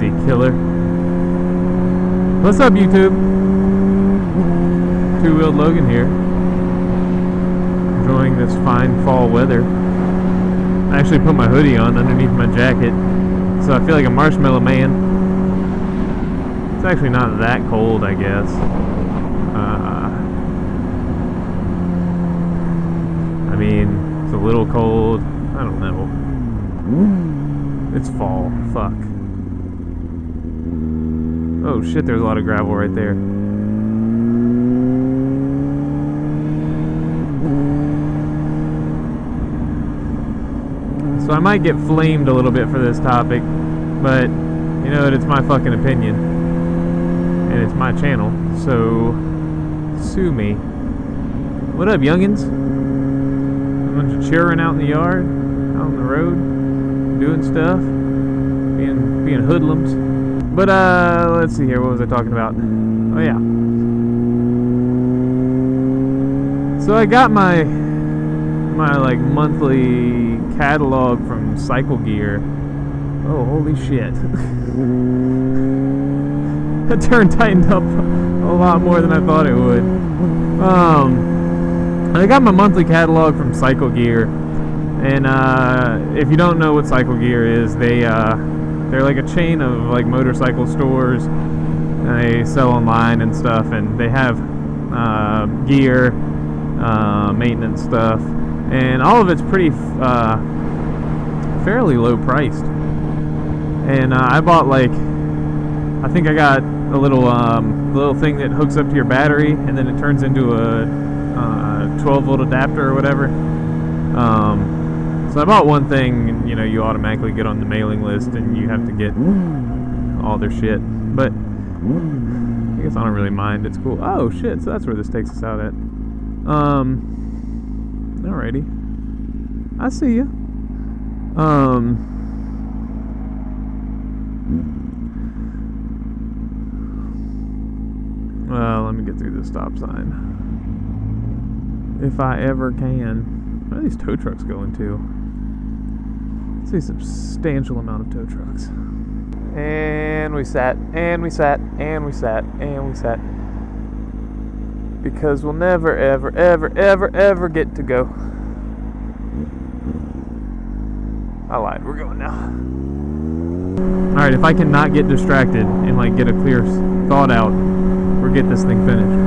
be killer. What's up, YouTube? Two-wheeled Logan here. Enjoying this fine fall weather. I actually put my hoodie on underneath my jacket, so I feel like a marshmallow man. It's actually not that cold, I guess. I mean, it's a little cold. I don't know. It's fall. Fuck. Oh shit, there's a lot of gravel right there. So I might get flamed a little bit for this topic, but you know what, it's my fucking opinion. And it's my channel, so sue me. What up, youngins? A bunch of cheering out in the yard, out on the road, doing stuff, being hoodlums. But let's see here, what was I talking about? Oh yeah. So I got my like monthly catalog from CycleGear. Oh, holy shit. That turn tightened up a lot more than I thought it would. I got my monthly catalog from CycleGear, and if you don't know what CycleGear is, they're like a chain of like motorcycle stores. They sell online and stuff, and they have gear, maintenance stuff, and all of it's pretty fairly low priced. And I bought like, I think I got a little thing that hooks up to your battery, and then it turns into a 12-volt adapter or whatever. So I bought one thing, and you know, you automatically get on the mailing list, and you have to get all their shit. But I guess I don't really mind. It's cool. Oh shit! So that's where this takes us out at. Alrighty. I see ya. Well, let me get through this stop sign. If I ever can. Where are these tow trucks going to? I see a substantial amount of tow trucks. And we sat, and we sat, and we sat, and we sat. Because we'll never, ever, ever, ever, ever get to go. I lied, we're going now. Alright, if I cannot get distracted and like get a clear thought out, or get this thing finished.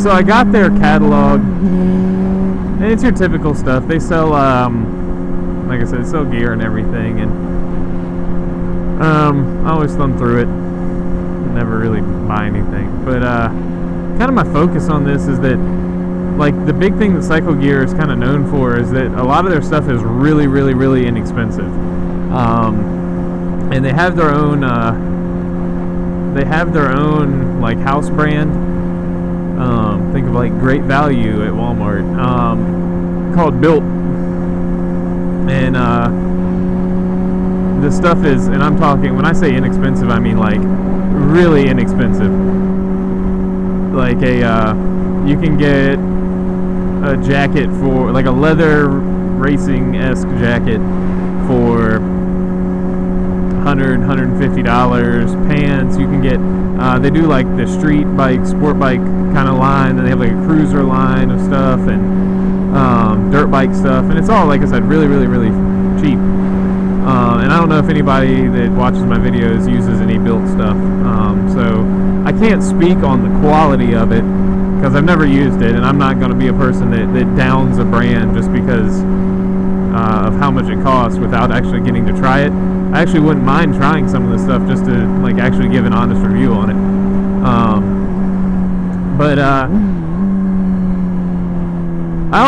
So I got their catalog, and it's your typical stuff. They sell, like I said, they sell gear and everything, and I always thumb through it, never really buy anything. But kind of my focus on this is that, like, the big thing that CycleGear is kind of known for is that a lot of their stuff is really, really, really inexpensive, and they have their own like house brand. Think of like Great Value at Walmart, called Built, and the stuff is, and I'm talking, when I say inexpensive, I mean like really inexpensive. Like you can get a jacket for like a leather racing-esque jacket for $150. Pants you can get. They do like the street bike, sport bike kind of line, and they have like a cruiser line of stuff, and dirt bike stuff, and it's all, like I said, really, really, really cheap. And I don't know if anybody that watches my videos uses any Built stuff, so I can't speak on the quality of it because I've never used it, and I'm not going to be a person that downs a brand just because of how much it costs without actually getting to try it. I actually wouldn't mind trying some of this stuff just to like actually give an honest review on it. But I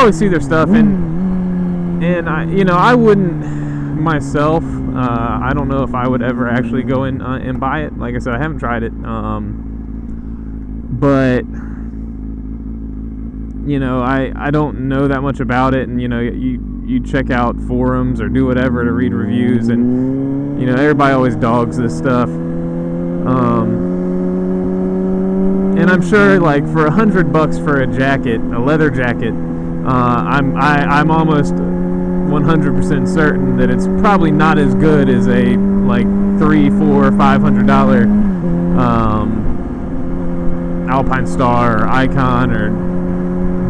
always see their stuff, and I wouldn't myself. I don't know if I would ever actually go in and buy it. Like I said, I haven't tried it. But you know, I don't know that much about it, and you know, you check out forums or do whatever to read reviews, and you know, everybody always dogs this stuff. And I'm sure, like, for $100 for a jacket, a leather jacket, I'm almost 100% certain that it's probably not as good as a like $300, $400, $500 Alpine Star or Icon or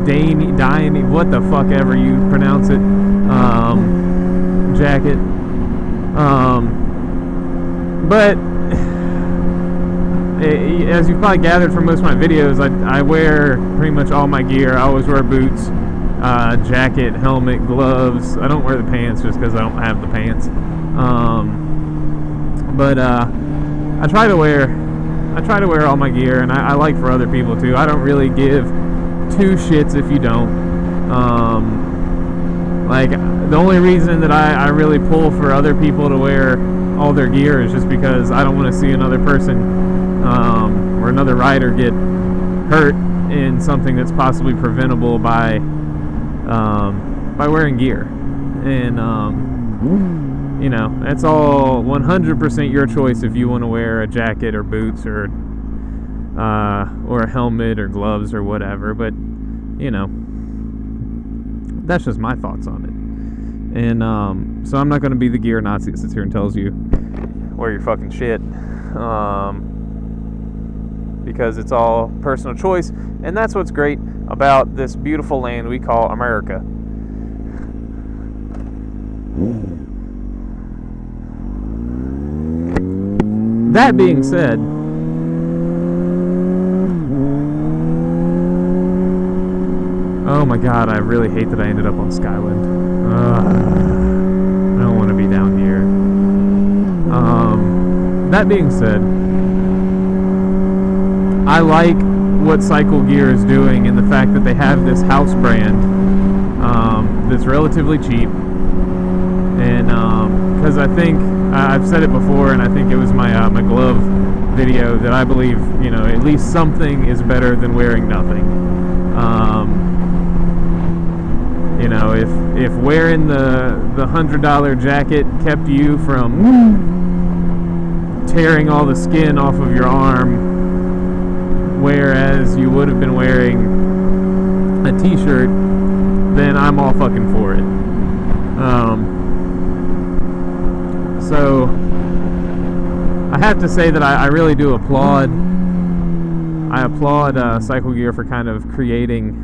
Dane, what the fuck ever you pronounce it, jacket. But as you've probably gathered from most of my videos, I wear pretty much all my gear. I always wear boots, jacket, helmet, gloves. I don't wear the pants just because I don't have the pants. But I try to wear all my gear, and I like for other people too. I don't really give two shits if you don't. Like, the only reason that I really pull for other people to wear all their gear is just because I don't want to see another person or another rider get hurt in something that's possibly preventable by wearing gear. And you know, that's all 100% your choice if you want to wear a jacket or boots or a helmet or gloves or whatever. But you know, that's just my thoughts on it. And so I'm not going to be the gear Nazi that sits here and tells you wear your fucking shit, because it's all personal choice. And that's what's great about this beautiful land we call America. That being said, oh my god, I really hate that I ended up on Skyland. I don't want to be down here. That being said, I like what CycleGear is doing in the fact that they have this house brand that's relatively cheap. And because I think I've said it before, and I think it was my my glove video, that I believe, you know, at least something is better than wearing nothing. You know, if wearing the $100 jacket kept you from tearing all the skin off of your arm, whereas you would have been wearing a t-shirt, then I'm all fucking for it. So I have to say that I really do applaud CycleGear for kind of creating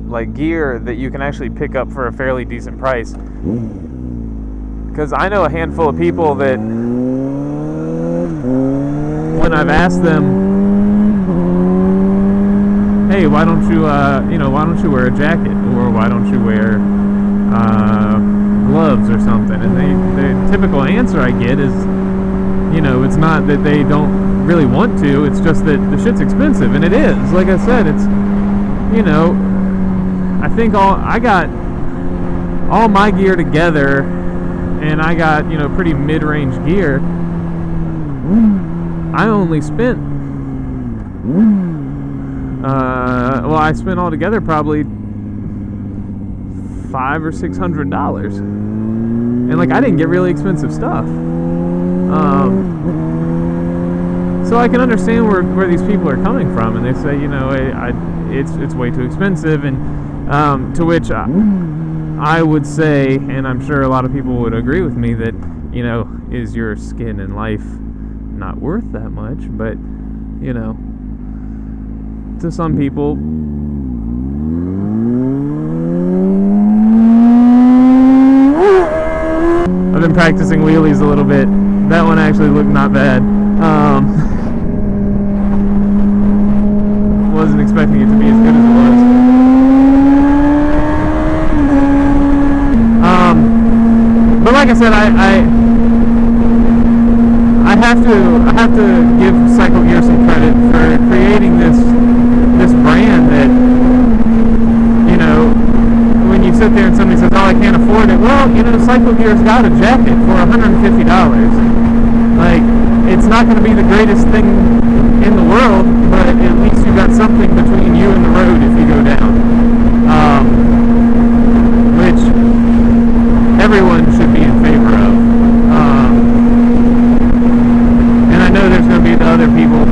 like gear that you can actually pick up for a fairly decent price. Because I know a handful of people that when I've asked them, hey, why don't you why don't you wear a jacket, or why don't you wear gloves or something, and the typical answer I get is, you know, it's not that they don't really want to, it's just that the shit's expensive. And it is, like I said, it's, you know, I think I got all my gear together, and I got, you know, pretty mid-range gear. I only spent I spent altogether probably $500 or $600, and like, I didn't get really expensive stuff. So I can understand where these people are coming from, and they say, you know, it's way too expensive, and to which I would say, and I'm sure a lot of people would agree with me, that, you know, is your skin and life not worth that much? But, you know, to some people, I've been practicing wheelies a little bit. That one actually looked not bad. Wasn't expecting it to be as good as it was. But like I said, I have to give CycleGear some credit for creating this brand that, you know, when you sit there and somebody says, oh, I can't afford it, well, you know, CycleGear's got a jacket for $150. Like, it's not going to be the greatest thing in the world, but at least you got something between you and the road if you go down, which everyone should be in favor of. And I know there's going to be the other people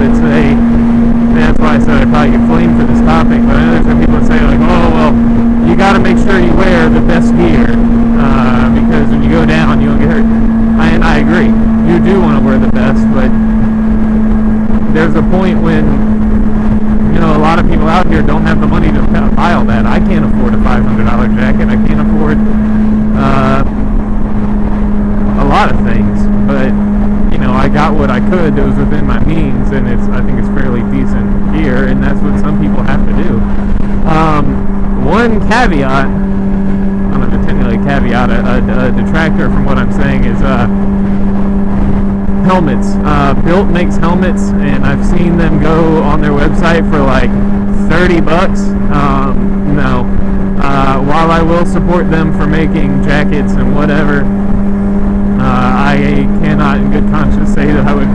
that's why I said I'd probably get flamed for this topic. But I know there's some people that say like, oh well, you got to make sure you wear the best gear because when you go down, you don't get hurt. And I agree, you do want to wear the best, but there's a point when, you know, a lot of people out here don't have the money to buy all that. I can't afford a $500 jacket. I can't afford a lot of things, but you know, I got what I could that was within my means, and I think it's fairly decent gear, and that's what some people have to do. One caveat, I don't know if it's technically a caveat, a detractor from what I'm saying is helmets. Built makes helmets, and I've seen them go on their website for like $30. No. While I will support them for making jackets and whatever, I cannot in good conscience say that I would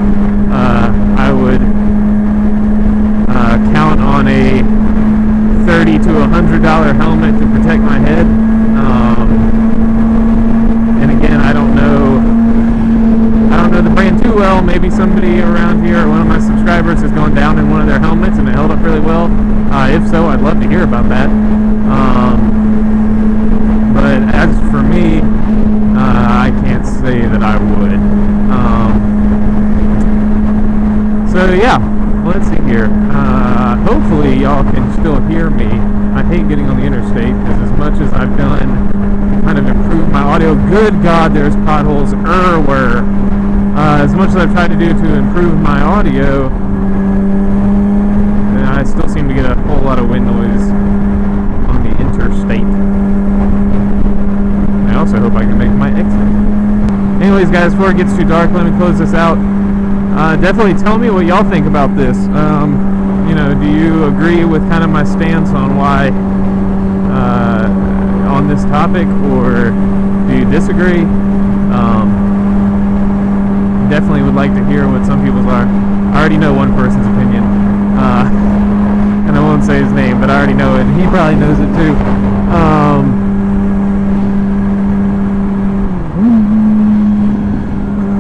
count on a $30 to $100 helmet to protect my head. And again, I don't know the brand too well. Maybe somebody around here, or one of my subscribers, has gone down in one of their helmets and it held up really well. If so, I'd love to hear about that. But as for me, I can't say that I would. So yeah, let's see here. Hopefully y'all can still hear me. I hate getting on the interstate because as much as I've done to kind of improve my audio, good God, there's potholes everywhere. As much as I've tried to do to improve my audio, I still seem to get a whole lot of wind noise on the interstate. I also hope I can make my exit. Anyways, guys, before it gets too dark, let me close this out. Definitely tell me what y'all think about this. You know, do you agree with kind of my stance on why on this topic, or do you disagree? Definitely would like to hear what some people's are. I already know one person's opinion, and I won't say his name, but I already know it, and he probably knows it too.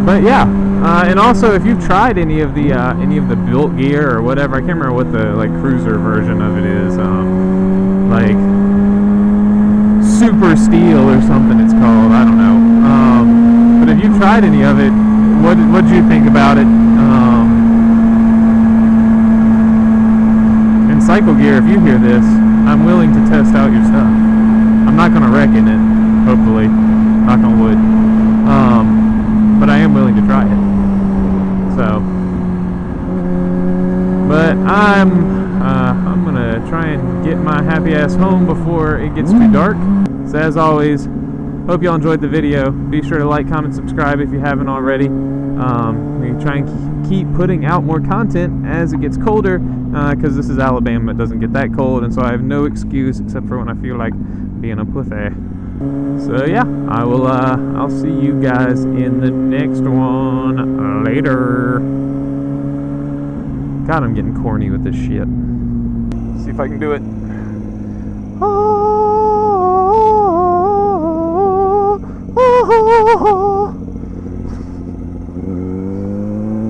But yeah, and also if you've tried any of the built gear or whatever, I can't remember what the like cruiser version of it is, like Super Steel or something it's called. I don't know. But if you've tried any of it, what did you think about it? And CycleGear, if you hear this, I'm willing to test out your stuff. I'm not going to wreck in it, hopefully, knock on wood. But I am willing to try it. So, but I'm gonna try and get my happy ass home before it gets too dark. So as always, hope y'all enjoyed the video. Be sure to like, comment, subscribe if you haven't already. We try and keep putting out more content as it gets colder, because this is Alabama. It doesn't get that cold, and so I have no excuse except for when I feel like being a pussy. So yeah, I'll see you guys in the next one. Later. God, I'm getting corny with this shit. See if I can do it.